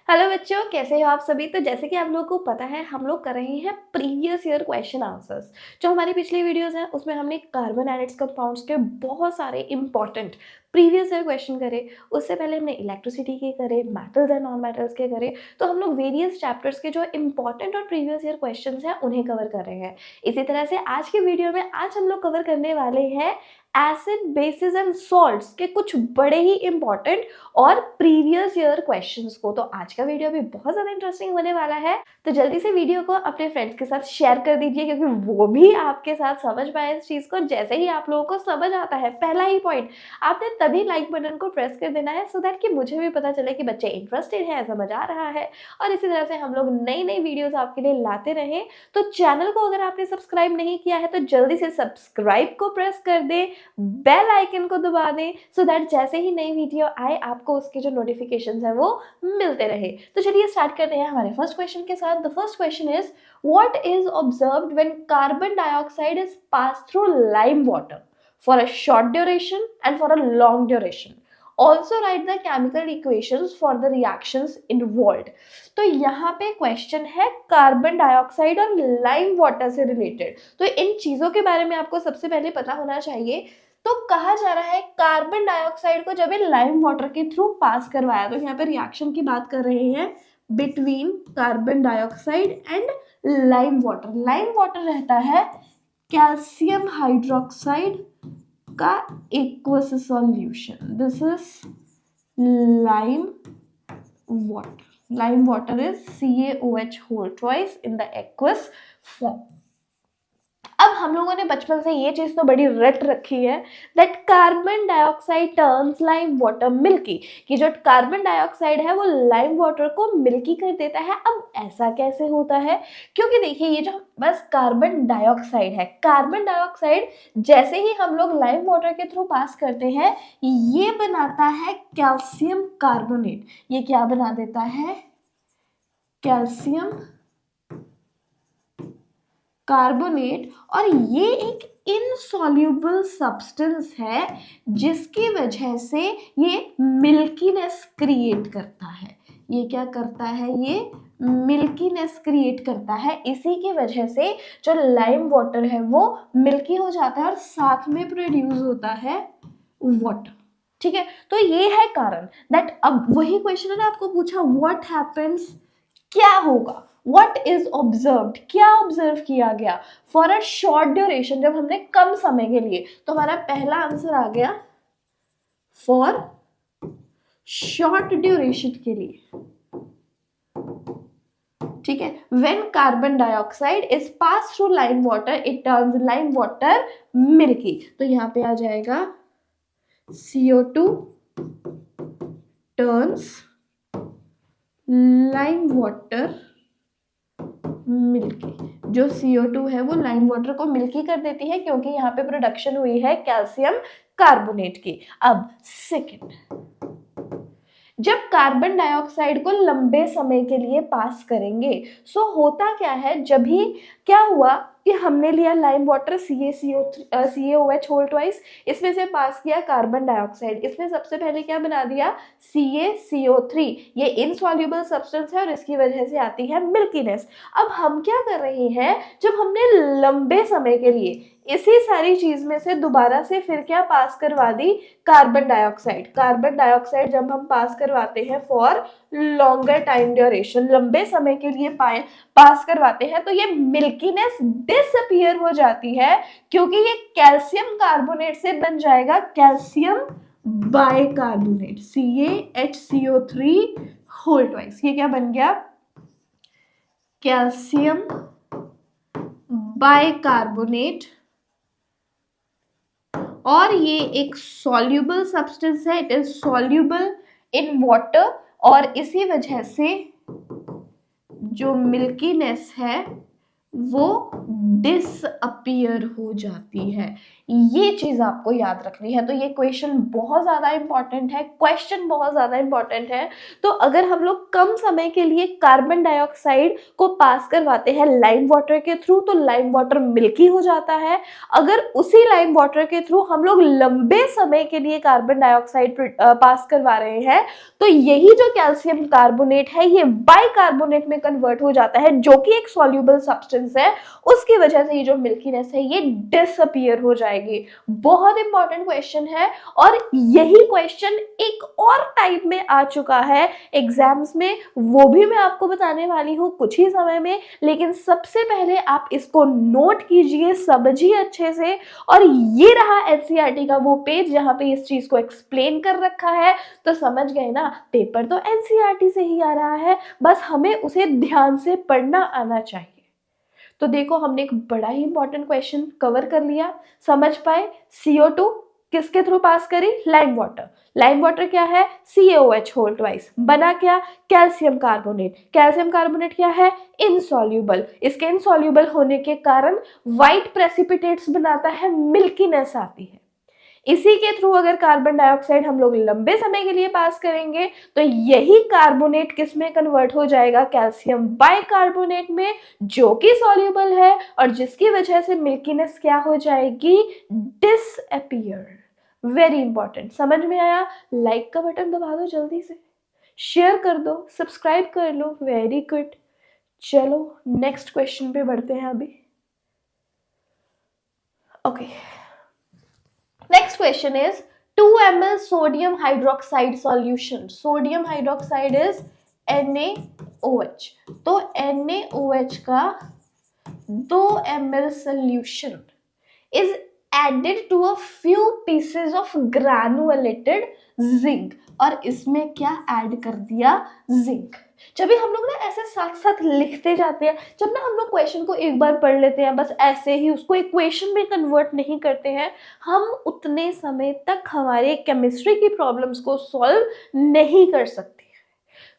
Hello बच्चों, कैसे हो आप सभी। तो जैसे कि आप लोगों को पता है, हम लोग कर रहे हैं प्रीवियस ईयर क्वेश्चन आंसर्स। जो हमारी पिछली वीडियोस हैं उसमें हमने कार्बन एनाइड्स कंपाउंड्स के बहुत सारे इंपॉर्टेंट प्रीवियस ईयर क्वेश्चन करे। उससे पहले हमने इलेक्ट्रिसिटी के करे, मेटल्स एंड नॉन मेटल्स के करे। तो हम लोग वेरियस चैप्टर्स के जो इंपॉर्टेंट और प्रीवियस ईयर क्वेश्चन हैं उन्हें कवर कर रहे हैं। इसी तरह से आज की वीडियो में आज हम लोग कवर करने वाले हैं एसिड, बेसिस एंड सॉल्ट्स के कुछ बड़े ही इंपॉर्टेंट और प्रीवियस ईयर क्वेश्चंस को। तो आज का वीडियो भी बहुत ज़्यादा इंटरेस्टिंग होने वाला है। तो जल्दी से वीडियो को अपने फ्रेंड्स के साथ शेयर कर दीजिए, क्योंकि वो भी आपके साथ समझ पाए इस चीज़ को। जैसे ही आप लोगों को समझ आता है पहला ही पॉइंट, आपने तभी लाइक बटन को प्रेस कर देना है, सो दैट कि मुझे भी पता चले कि बच्चे इंटरेस्टेड हैं, समझ आ रहा है। और इसी तरह से हम लोग नई नई वीडियोज़ आपके लिए लाते रहें। तो चैनल को अगर आपने सब्सक्राइब नहीं किया है तो जल्दी से सब्सक्राइब को प्रेस कर दें, बेल आइकन को दबा दें, सो दैट जैसे ही नई वीडियो आए आपको उसके जो नोटिफिकेशंस हैं वो मिलते रहे। तो चलिए स्टार्ट करते हैं हमारे फर्स्ट क्वेश्चन के साथ। The first question is, what is observed when carbon dioxide is pass through lime water for a short duration and for a long duration? Also write the chemical equations for the reactions involved. तो यहाँ पे question है carbon dioxide और lime water से related. तो इन चीजों के बारे में आपको सबसे पहले पता होना चाहिए। तो कहा जा रहा है कार्बन डाइऑक्साइड को जब ये लाइम वाटर के थ्रू पास करवाया, तो यहाँ पे रिएक्शन की बात कर रहे हैं between carbon dioxide and lime water. Lime water रहता है कैल्शियम हाइड्रोक्साइड का aqueous solution. This is lime water. Lime water is CaOH whole twice in the aqueous form. अब हम लोगों ने बचपन से ये चीज तो बड़ी रट रखी है that carbon dioxide turns lime water milky, कि जो कार्बन डाइऑक्साइड है वो लाइम वाटर को मिल्की कर देता है। अब ऐसा कैसे होता है? क्योंकि देखिए, ये जो बस कार्बन डाइऑक्साइड है, कार्बन डाइऑक्साइड जैसे ही हम लोग लाइम वाटर के थ्रू पास करते हैं ये बनाता है कैल्शियम कार्बोनेट। ये क्या बना देता है? Calcium carbonate. और ये एक इनसॉल्युबल सब्सटेंस है जिसकी वजह से ये मिल्कीनेस क्रिएट करता है। ये क्या करता है? ये मिल्कीनेस क्रिएट करता है। इसी की वजह से जो लाइम वाटर है वो मिल्की हो जाता है और साथ में प्रोड्यूस होता है वाटर। ठीक है, तो ये है कारण दैट। अब वही क्वेश्चन है ना, आपको पूछा व्हाट हैपेंस, क्या होगा? What is observed, क्या ऑब्जर्व किया गया फॉर अ शॉर्ट ड्यूरेशन, जब हमने कम समय के लिए। तो हमारा पहला आंसर आ गया फॉर शॉर्ट ड्यूरेशन के लिए। ठीक है, when carbon dioxide is pass through lime water it turns lime water milky. तो यहां पे आ जाएगा CO2 turns lime water milky. जो CO2 है वो लाइम वाटर को मिल्की कर देती है क्योंकि यहाँ पे प्रोडक्शन हुई है कैल्शियम कार्बोनेट की। अब सेकेंड, जब कार्बन डाइऑक्साइड को लंबे समय के लिए पास करेंगे, सो होता क्या है, जब भी क्या हुआ कि हमने लिया lime water CaOH whole twice, इसमें से पास किया कार्बन डाइऑक्साइड, इसमें सबसे पहले क्या बना दिया? CaCO3। ये इनसॉल्युबल सब्सटेंस है और इसकी वजह से आती है मिल्कीनेस। अब हम क्या कर रहे हैं, जब हमने लंबे समय के लिए इसी सारी चीज में से दोबारा से फिर क्या पास करवा दी? Carbon dioxide. कार्बन डाइऑक्साइड जब हम पास करवाते हैं फॉर लॉन्गर टाइम ड्यूरेशन, लंबे समय के लिए पास करवाते हैं, तो ये मिल्कीनेस डिसअपीयर हो जाती है क्योंकि ये कैल्शियम कार्बोनेट से बन जाएगा calcium bicarbonate, CaHCO3 whole twice. ये क्या बन गया? Calcium bicarbonate. और ये एक सॉल्युबल सब्सटेंस है, it is soluble in water, और इसी वजह से जो मिल्कीनेस है वो डिसअपीयर हो जाती है। ये चीज आपको याद रखनी है। तो ये क्वेश्चन बहुत ज्यादा इंपॉर्टेंट है, क्वेश्चन बहुत ज्यादा इंपॉर्टेंट है। तो अगर हम लोग कम समय के लिए कार्बन डाइऑक्साइड को पास करवाते हैं लाइम वाटर के थ्रू, तो लाइम वाटर मिल्की हो जाता है। अगर उसी लाइम वाटर के थ्रू हम लोग लंबे समय के लिए कार्बन डाइऑक्साइड पास करवा रहे हैं, तो यही जो कैल्शियम कार्बोनेट है ये बाइकार्बोनेट में कन्वर्ट हो जाता है, जो कि एक सॉल्युबल सब्सटेंस है। उसकी वजह से ये जो मिल्कीनेस है ये डिसअपियर हो जाएगी। बहुत इंपॉर्टेंट क्वेश्चन है, और यही क्वेश्चन एक और टाइप में आ चुका है एग्जाम्स में, वो भी मैं आपको बताने वाली हूँ कुछ ही समय में। लेकिन सबसे पहले आप इसको नोट कीजिए, समझिए अच्छे से। और ये रहा एनसीईआरटी का वो पेज जहां पे इस चीज को एक्सप्लेन कर रखा है। तो समझ गए ना, पेपर तो एनसीईआरटी से ही आ रहा है, बस हमें उसे ध्यान से पढ़ना आना चाहिए। तो देखो, हमने एक बड़ा ही इंपॉर्टेंट क्वेश्चन कवर कर लिया। समझ पाए, CO2 किसके थ्रू पास करी? Lime water. लाइम वाटर क्या है? CaOH whole twice. बना क्या? Calcium carbonate. कैल्शियम कार्बोनेट क्या है? इनसॉल्युबल। इसके इनसॉल्युबल होने के कारण व्हाइट प्रेसिपिटेट्स बनाता है, मिल्कीनेस आती है। इसी के थ्रू अगर कार्बन डाइऑक्साइड हम लोग लंबे समय के लिए पास करेंगे, तो यही कार्बोनेट किस में कन्वर्ट हो जाएगा? कैल्शियम बाइकार्बोनेट में, जो कि सॉल्युबल है, और जिसकी वजह से मिल्कीनेस क्या हो जाएगी? डिसअपियर। Very important. समझ में आया? लाइक का बटन दबा दो जल्दी से, शेयर कर दो, सब्सक्राइब कर लो। Very good. चलो नेक्स्ट क्वेश्चन पे बढ़ते हैं अभी। Okay, next question is 2 ml sodium hydroxide solution. Sodium hydroxide is NaOH. तो NaOH का 2 ml solution is added to a few pieces of granulated zinc. और इसमें क्या ऐड कर दिया? जिंक। जब भी हम लोग ना ऐसे साथ साथ लिखते जाते हैं, जब ना हम लोग क्वेश्चन को एक बार पढ़ लेते हैं, बस ऐसे ही उसको इक्वेशन में कन्वर्ट नहीं करते हैं, हम उतने समय तक हमारे केमिस्ट्री की प्रॉब्लम्स को सॉल्व नहीं कर सकते।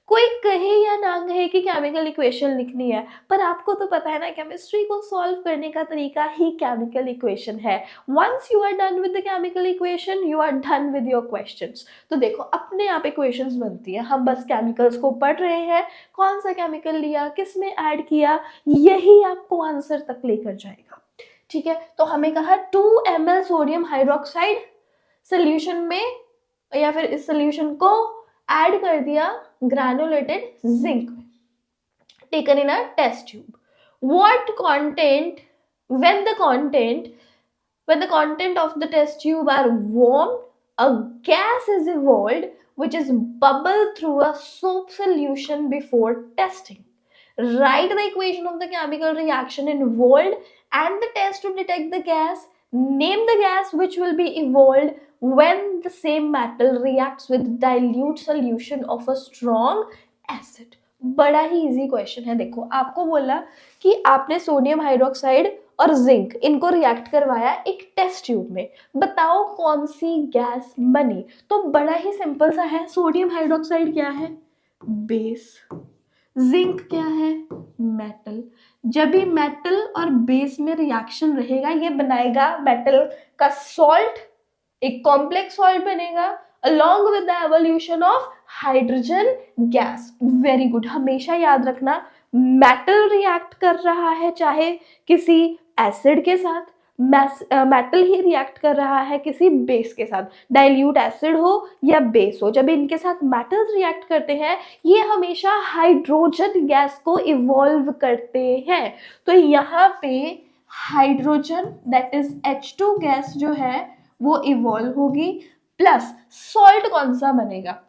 कोई कहे या ना कहे कि केमिकल इक्वेशन लिखनी है, पर आपको तो पता है ना, केमिस्ट्री को सॉल्व करने का तरीका ही केमिकल इक्वेशन है। Once you are done with the chemical equation, you are done with your questions. तो देखो, अपने आप इक्वेशंस बनती है, हम बस केमिकल्स को पढ़ रहे हैं, कौन सा केमिकल लिया, किस में ऐड किया, यही आपको आंसर तक लेकर जाएगा। ठीक है, तो हमें कहा 2 ml सोडियम हाइड्रोक्साइड सोल्यूशन में, या फिर इस सोल्यूशन को ऐड कर दिया ग्रैनुलेटेड जिंक में, taken in a test tube. What content, when the content of the test tube are warmed, a gas is evolved which is bubbled through a soap solution before testing. Write the equation of the chemical reaction involved and the test to detect the gas. Name the gas which will be evolved when the same metal reacts with dilute solution of a strong acid. बड़ा ही easy question है। देखो, आपको बोला कि आपने sodium hydroxide और zinc इनको react करवाया एक टेस्ट ट्यूब में, बताओ कौन सी गैस बनी। तो बड़ा ही सिंपल सा है। सोडियम हाइड्रोक्साइड क्या है? बेस। जिंक क्या है? मेटल। जब भी मेटल और बेस में रिएक्शन रहेगा, ये बनाएगा मेटल का सॉल्ट, एक कॉम्प्लेक्स सॉल्ट बनेगा along with the evolution of hydrogen gas. Very good. हमेशा याद रखना, मेटल रिएक्ट कर रहा है चाहे किसी एसिड के साथ, मेटल ही रिएक्ट कर रहा है किसी बेस के साथ, डाइल्यूट एसिड हो या बेस हो, जब इनके साथ मेटल्स रिएक्ट करते हैं, ये हमेशा हाइड्रोजन गैस को इवॉल्व करते हैं। तो यहाँ पे hydrogen that is H2 gas जो है वो इवॉल्व होगी, प्लस सॉल्ट कौन सा बनेगा?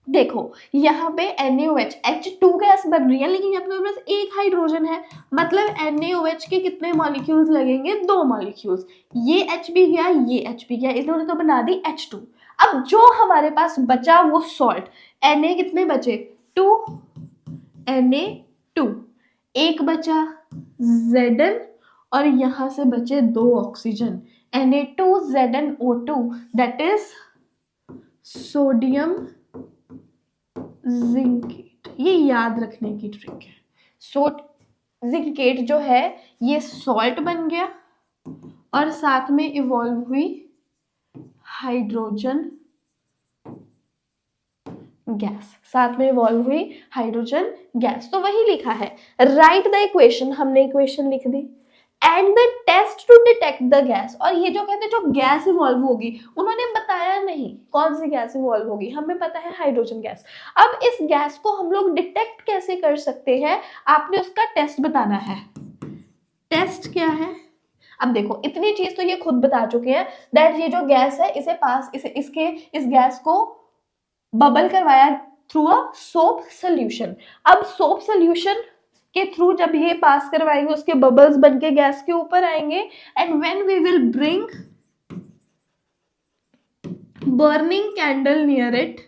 देखो, यहाँ पे NaOH H2 गैस बन रही है, लेकिन अपने पास एक हाइड्रोजन है, मतलब NaOH के कितने मॉलिक्यूल्स लगेंगे? 2 मॉलिक्यूल्स। ये H भी गया, ये H भी गया, इन्होंने तो बना दी H2। अब जो हमारे पास बचा वो सॉल्ट, Na कितने बचे? 2 Na2, एक बचा Zn, और यहां से बचे 2 oxygen, Na2ZnO2, that is sodium zincate. ये याद रखने की ट्रिक है। जिंकेट जो है ये सॉल्ट बन गया, और साथ में इवॉल्व हुई हाइड्रोजन गैस, साथ में इवॉल्व हुई हाइड्रोजन गैस। तो वही लिखा है, राइट द इक्वेशन, हमने इक्वेशन लिख दी, and the test to detect the gas. और ये जो कहते हैं जो गैस इवॉल्व होगी, उन्होंने बताया नहीं कौन सी गैस इवॉल्व होगी, हमें पता है हाइड्रोजन गैस। अब इस गैस को हम लोग डिटेक्ट कैसे कर सकते हैं, आपने उसका टेस्ट बताना है। टेस्ट क्या है, अब देखो इतनी चीज तो ये खुद बता चुके हैं दैट ये जो गैस है इस गैस को बबल करवाया थ्रू अ सोप सोल्यूशन। अब सोप सोल्यूशन के थ्रू जब ये पास करवाएंगे उसके बबल्स बनके गैस के ऊपर आएंगे, and when we will bring burning candle near it,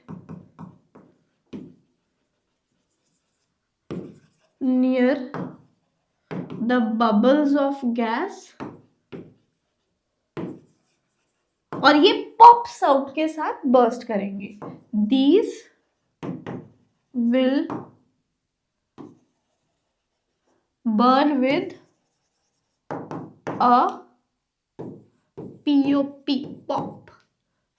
near the bubbles of gas, और ये पॉप साउंड के साथ बर्स्ट करेंगे। These will burn with a POP, pop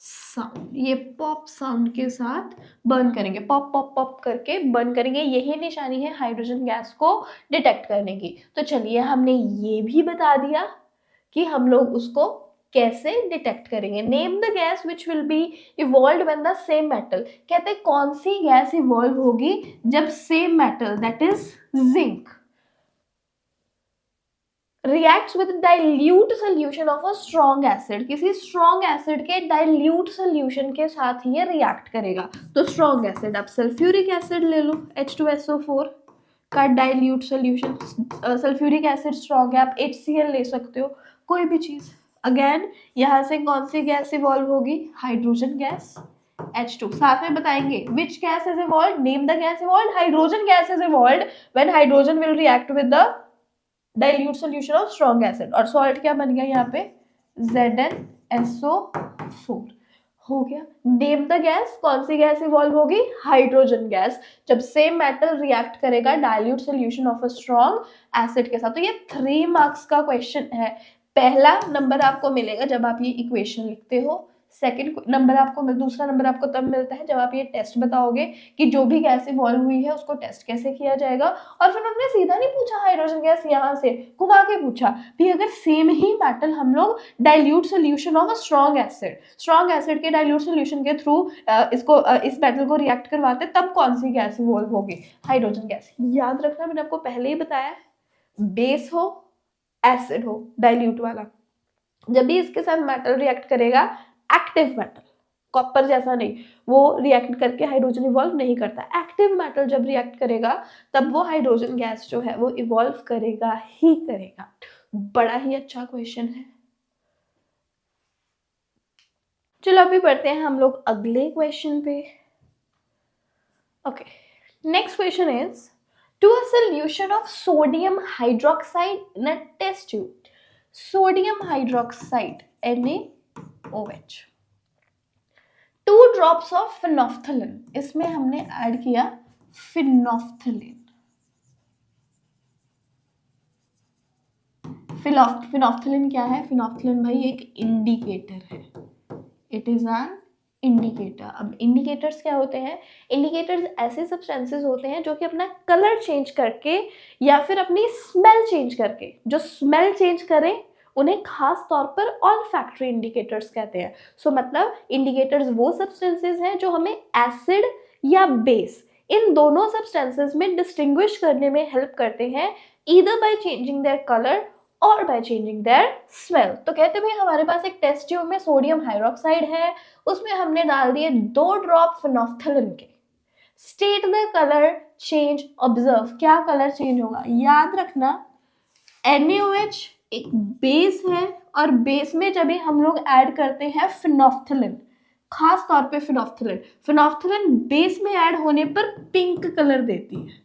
sound. ये पॉप साउंड के साथ बर्न करेंगे, पॉप पॉप पॉप करके बर्न करेंगे। यही निशानी है हाइड्रोजन गैस को डिटेक्ट करने की। तो चलिए हमने ये भी बता दिया कि हम लोग उसको कैसे डिटेक्ट करेंगे। Name the gas which will be evolve when the same metal, कहते हैं कौन सी गैस इवॉल्व होगी जब same metal that is zinc reacts with dilute solution of a strong acid, किसी strong acid के dilute solution के साथ ये react करेगा। तो strong acid, आप sulfuric acid ले लो, H2SO4 का dilute solution, sulfuric acid strong है, आप HCl ले सकते हो, कोई भी चीज। अगेन यहाँ से कौन सी गैस इवॉल्व होगी, हाइड्रोजन गैस, H2। साथ में बताएंगे which gas is evolved, name the gas evolved, hydrogen gas is evolved when hydrogen will react with the dilute solution of strong acid. और सॉल्ट क्या बन गया यहाँ पे, ZnSO4 हो गया। नेम द गैस, कौन सी गैस इवॉल्व होगी, हाइड्रोजन गैस, जब सेम मेटल रिएक्ट करेगा dilute solution of a strong acid के साथ। तो ये 3 मार्क्स का क्वेश्चन है। पहला नंबर आपको मिलेगा जब आप ये इक्वेशन लिखते हो, सेकंड नंबर आपको, दूसरा नंबर आपको तब मिलता है जब आप ये टेस्ट बताओगे कि जो भी गैस इवॉल्व हुई है उसको टेस्ट कैसे किया जाएगा। और फिर उन्होंने सीधा नहीं पूछा हाइड्रोजन गैस, यहाँ से घुमा के पूछा भी अगर सेम ही मेटल हम लोग dilute solution of a strong acid के डाइल्यूट सोल्यूशन के थ्रू इस मेटल को रिएक्ट करवाते तब कौन सी गैस इवॉल्व होगी, हाइड्रोजन गैस। याद रखना मैंने आपको पहले ही बताया, बेस हो एसिड हो डाइल्यूट वाला, जब भी इसके साथ मेटल रिएक्ट करेगा, एक्टिव मेटल, कॉपर जैसा नहीं, वो रिएक्ट करके हाइड्रोजन इवॉल्व नहीं करता। एक्टिव मेटल जब रिएक्ट करेगा तब वो हाइड्रोजन गैस जो है वो इवॉल्व करेगा ही करेगा। बड़ा ही अच्छा क्वेश्चन है। चलो अभी बढ़ते हैं हम लोग अगले क्वेश्चन पे। Okay, next question is to a solution of sodium hydroxide in a test tube, sodium hydroxide NaOH, 2 drops of phenolphthalein, इसमें हमने ऐड किया फिनोफ्थलीन। फिनोफ्थलीन क्या है, फिनोफ्थलीन भाई एक इंडिकेटर है, इट इज एन इंडिकेटर। अब इंडिकेटर्स क्या होते हैं, इंडिकेटर्स ऐसे सब्सटेंसेस होते हैं जो कि अपना कलर चेंज करके या फिर अपनी स्मेल चेंज करके, जो स्मेल चेंज करें उन्हें खास तौर पर ऑल्फैक्टरी इंडिकेटर्स कहते हैं। सो मतलब इंडिकेटर्स वो सब्सटेंसेस हैं जो हमें एसिड या बेस, इन दोनों सब्सटेंसेस में डिस्टिंग्विश करने में हेल्प करते हैं, either by changing their colour और बाय चेंजिंग देयर स्मेल। तो कहते हैं हमारे पास एक टेस्ट ट्यूब में सोडियम हाइड्रोक्साइड है, उसमें हमने डाल दिए 2 ड्रॉप फिनोफ्थलीन के, state the colour change observe, क्या कलर चेंज होगा, याद रखना NaOH एक बेस है और बेस में जब भी हम लोग ऐड करते हैं फिनोफ्थलीन, खास तौर पे फिनोफ्थलीन बेस में ऐड होने पर पिंक कलर देती है।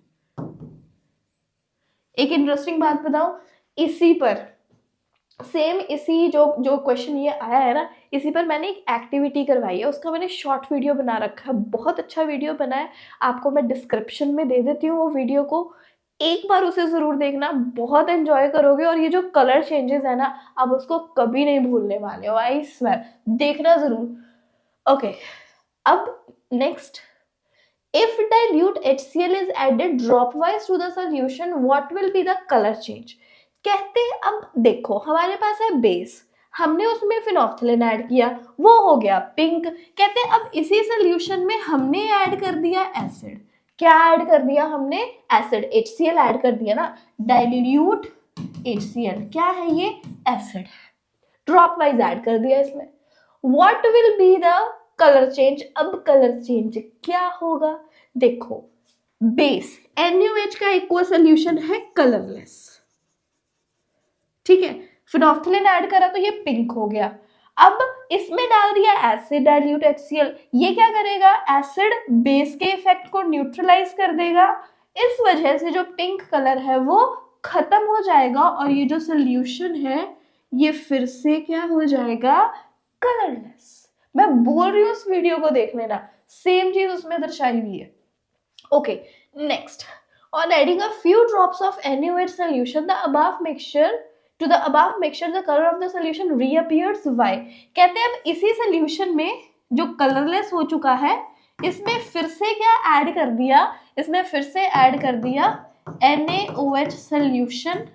एक इंटरेस्टिंग बात बताऊं, इसी पर सेम इसी जो क्वेश्चन ये आया है ना, इसी पर मैंने एक एक्टिविटी करवाई है, उसका मैंने शॉर्ट वीडियो बना रखा है, बहुत अच्छा वीडियो बना है, आपको मैं डिस्क्रिप्शन में दे देती हूँ वो वीडियो को। एक बार उसे जरूर देखना, बहुत एंजॉय करोगे और ये जो कलर चेंजेस है ना आप उसको कभी नहीं भूलने वाले हो, आई स्वेयर, देखना जरूर। ओके, अब next, if dilute HCl is added dropwise to the solution what will be the color change। कहते हैं अब देखो हमारे पास है बेस, हमने उसमें फिनोल्फथालीन ऐड किया, वो हो गया पिंक। कहते हैं अब इसी सोल्यूशन में हमने ऐड कर दिया एसिड, क्या ऐड कर दिया हमने, एसिड, HCl ऐड कर दिया ना, डाइल्यूट HCl क्या है ये, एसिड, ड्रॉप वाइज ऐड कर दिया इसमें। What will be the colour change, अब कलर चेंज क्या होगा, देखो बेस NaOH का एक्वा सोल्यूशन है कलरलेस, ठीक है, फिनोल्फथालीन ऐड करा तो ये पिंक हो गया। अब इसमें डाल दिया एसिड डाइल्यूट HCl, ये क्या करेगा, एसिड बेस के इफेक्ट को न्यूट्रलाइज कर देगा, इस वजह से जो पिंक कलर है वो खत्म हो जाएगा और ये जो सोल्यूशन है ये फिर से क्या हो जाएगा, कलरलेस। मैं बोल रही हूँ उस वीडियो को देख लेना, सेम चीज उसमें दर्शाई हुई है। Okay, next, on adding a few drops of NaOH solution to the above mixture the color of the solution reappears, why। कहते हैं अब इसी सोल्यूशन में जो कलरलेस हो चुका है इसमें फिर से क्या ऐड कर दिया, इसमें फिर से ऐड कर दिया NaOH सोल्यूशन,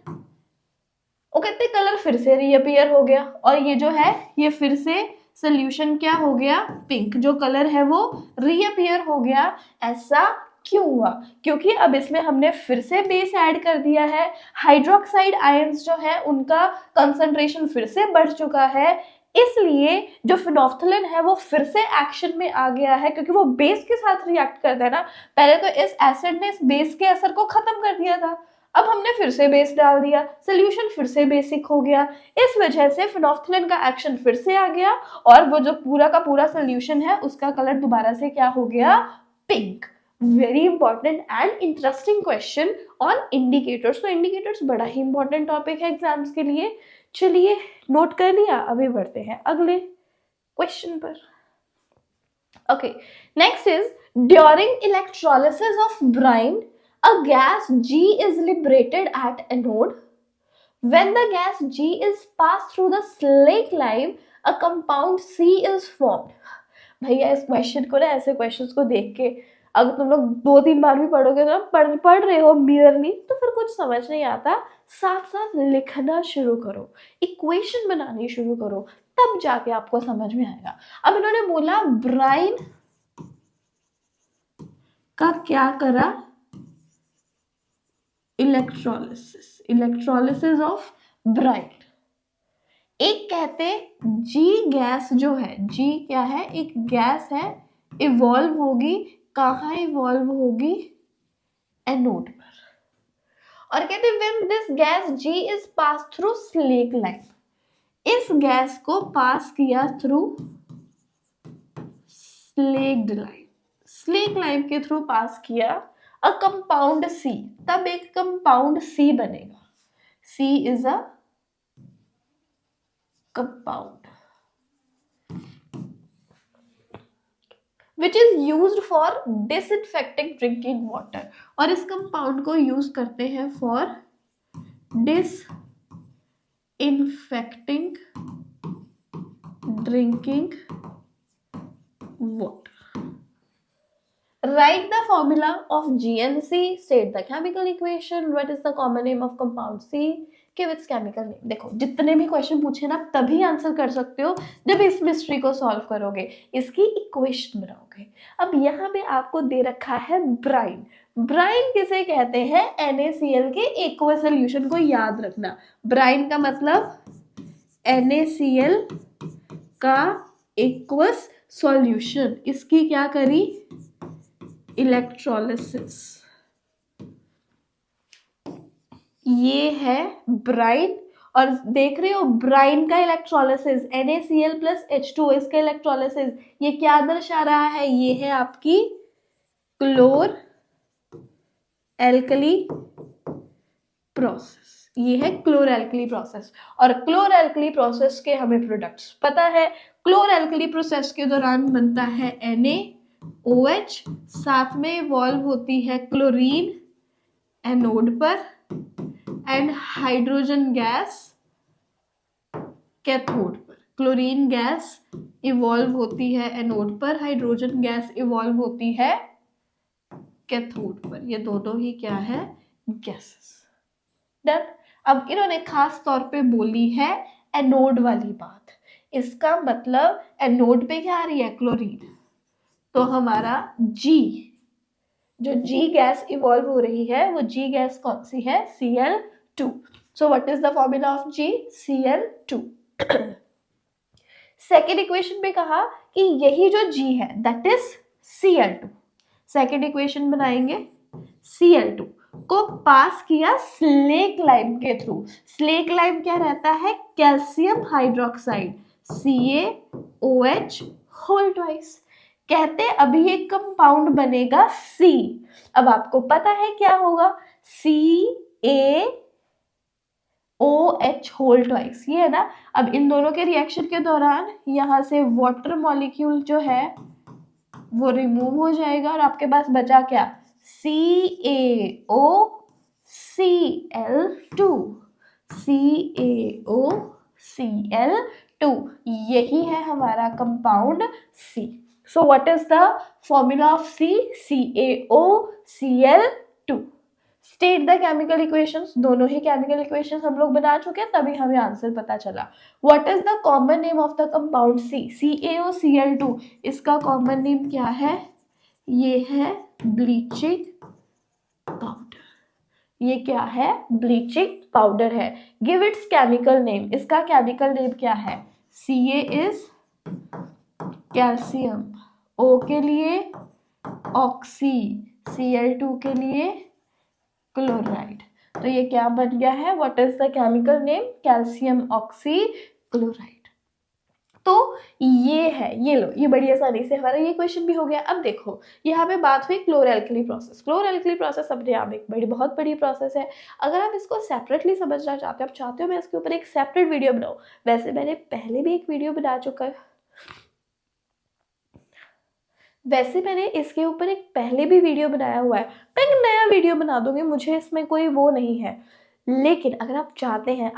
वो कहते हैं कलर फिर से रीअपियर हो गया और ये जो है ये फिर से सोल्यूशन क्या हो गया, पिंक, जो कलर है वो रीअपियर हो गया। ऐसा क्यों हुआ, क्योंकि अब इसमें हमने फिर से बेस ऐड कर दिया है, हाइड्रोक्साइड आयंस जो है उनका कंसंट्रेशन फिर से बढ़ चुका है, इसलिए जो फिनोल्फथालीन है वो फिर से एक्शन में आ गया है, क्योंकि वो बेस के साथ रिएक्ट करता है ना, पहले तो इस एसिड ने इस बेस के असर को खत्म कर दिया था, अब हमने फिर से बेस डाल दिया, सोल्यूशन फिर से बेसिक हो गया, इस वजह से फिनोल्फथालीन का एक्शन फिर से आ गया और वो जो पूरा का पूरा सोल्यूशन है उसका कलर दोबारा से क्या हो गया, pink. Very important and interesting question on indicators. तो इंडिकेटर्स बड़ा ही इंपॉर्टेंट टॉपिक है एग्जाम्स के लिए। चलिए नोट कर लिया, अभी बढ़ते हैं अगले क्वेश्चन पर। Okay, next is during electrolysis of Bryan a gas G is liberated at anode. When the gas G is passed through the Slake line, a compound C is formed. भैया इस question को ना, ऐसे questions को देख के अगर तुम लोग 2-3 बार भी पढ़ोगे तो पढ़ रहे हो मिररली तो फिर कुछ समझ नहीं आता, साथ साथ लिखना शुरू करो, इक्वेशन बनानी शुरू करो, तब जाके आपको समझ में आएगा। अब इन्होंने बोला ब्राइन का क्या करा, इलेक्ट्रोलिसिस ऑफ ब्राइन। एक कहते जी गैस जो है, जी क्या है, एक गैस है, इवॉल्व होगी, कहाँ इवॉल्व होगी, एनोड पर, और कहते when this gas G is pass through slake lime, इस गैस को पास किया through slaked lime, slake lime के थ्रू पास किया, अ कंपाउंड सी, तब एक कंपाउंड सी बनेगा, C is a compound which is used for disinfecting drinking water, और इस कंपाउंड को यूज करते हैं for disinfecting drinking water. Write the formula of GnC, state the chemical equation, what is the common name of compound C, give its chemical name। देखो जितने भी question पूछे ना तभी आंसर कर सकते हो जब इस मिस्ट्री को सॉल्व करोगे, इसकी इक्वेशन बनाओगे। अब यहाँ पे आपको दे रखा है ब्राइन, ब्राइन किसे कहते हैं, NaCl के एक्वा सोल्यूशन को याद रखना, ब्राइन का मतलब NaCl का एक्वस सॉल्यूशन, इसकी क्या करी, इलेक्ट्रोलिसिस, ये है ब्राइन। और देख रहे हो ब्राइन का इलेक्ट्रोलिसिस, NaCl प्लस H2O, इसका इलेक्ट्रोलिसिस ये क्या दर्शा रहा है, ये है आपकी क्लोर एल्कली प्रोसेस, ये है क्लोर एल्कली प्रोसेस। और क्लोर एल्कली प्रोसेस के हमें प्रोडक्ट्स पता है, क्लोर एल्कली प्रोसेस के दौरान बनता है NaOH, साथ में इवॉल्व होती है क्लोरीन एनोड पर एंड हाइड्रोजन गैस कैथोड पर। क्लोरीन गैस इवॉल्व होती है एनोड पर, हाइड्रोजन गैस इवॉल्व होती है कैथोड पर। ये दोनों ही क्या है, गैसेस। डन। अब इन्होंने खास तौर पे बोली है एनोड वाली बात, इसका मतलब एनोड पे क्या आ रही है, क्लोरीन। तो हमारा जी, जो जी गैस इवॉल्व हो रही है वो जी गैस कौन सी है, Cl2। So what is the formula of G, Cl2। Second equation में कहा कि यही जो जी है that is Cl2। Second equation बनाएंगे, Cl2 को पास किया स्लेक लाइम के थ्रू। स्लेक लाइम क्या रहता है, calcium hydroxide, CaOH whole twice. कहते अभी एक कंपाउंड बनेगा C। अब आपको पता है क्या होगा, CaOH होल ट्वाइस, ये है ना। अब इन दोनों के रिएक्शन के दौरान यहां से वाटर मॉलिक्यूल जो है वो रिमूव हो जाएगा और आपके पास बचा क्या, CaOCl2। CaOCl2 यही है हमारा compound C। So what is the formula of C, CaOCl2। State the chemical equations. दोनों ही केमिकल इक्वेशंस हम लोग बना चुके हैं, तभी हमें आंसर पता चला। What is the common name of the compound C, CaOCl2। इसका कॉमन नेम क्या है, ये है ब्लीचिंग पाउडर। ये क्या है, ब्लीचिंग पाउडर है। Give its chemical name. इसका केमिकल नेम क्या है, Ca इज कैल्शियम, O के लिए ऑक्सी, Cl2 के लिए क्लोराइड। तो ये क्या बन गया है, what is the chemical name, calcium oxy chloride. तो ये है, ये लो, ये बड़ी आसानी से हमारा ये क्वेश्चन भी हो गया। अब देखो यहाँ पे बात हुई क्लोरएल्कली प्रोसेस। क्लोरएल्कली प्रोसेस अपने आप एक बहुत बड़ी प्रोसेस है। अगर आप इसको सेपरेटली समझना चाहते हो, आप चाहते हो मैं इसके ऊपर एक सेपरेट वीडियो बनाऊं, वैसे मैंने पहले भी एक वीडियो बना चुका है, वैसे मैंने इसके ऊपर एक पहले भी वीडियो बनाया हुआ है। मैं एक नया वीडियो बना दूंगी, मुझे इसमें कोई वो नहीं है। लेकिन अगर आप चाहते हैं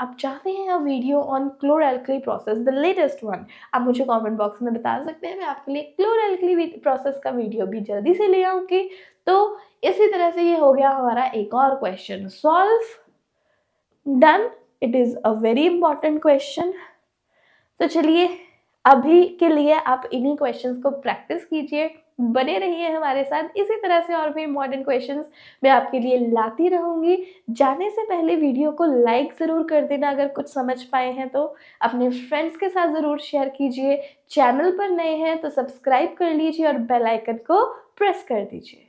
a video on chloralkali process, the latest one, आप मुझे कमेंट बॉक्स में बता सकते हैं, मैं आपके लिए क्लोरएल्कली प्रोसेस का वीडियो भी जल्दी से ले आऊंगी। तो इसी तरह से ये हो गया हमारा एक और question solve, done. It is a very important question. तो चलिए अभी के लिए आप इन्हीं क्वेश्चंस को प्रैक्टिस कीजिए, बने रहिए हमारे साथ। इसी तरह से और भी इम्पॉर्टेंट क्वेश्चंस मैं आपके लिए लाती रहूंगी। जाने से पहले वीडियो को लाइक ज़रूर कर देना, अगर कुछ समझ पाए हैं तो अपने फ्रेंड्स के साथ ज़रूर शेयर कीजिए। चैनल पर नए हैं तो सब्सक्राइब कर लीजिए और बेल आइकन को प्रेस कर दीजिए।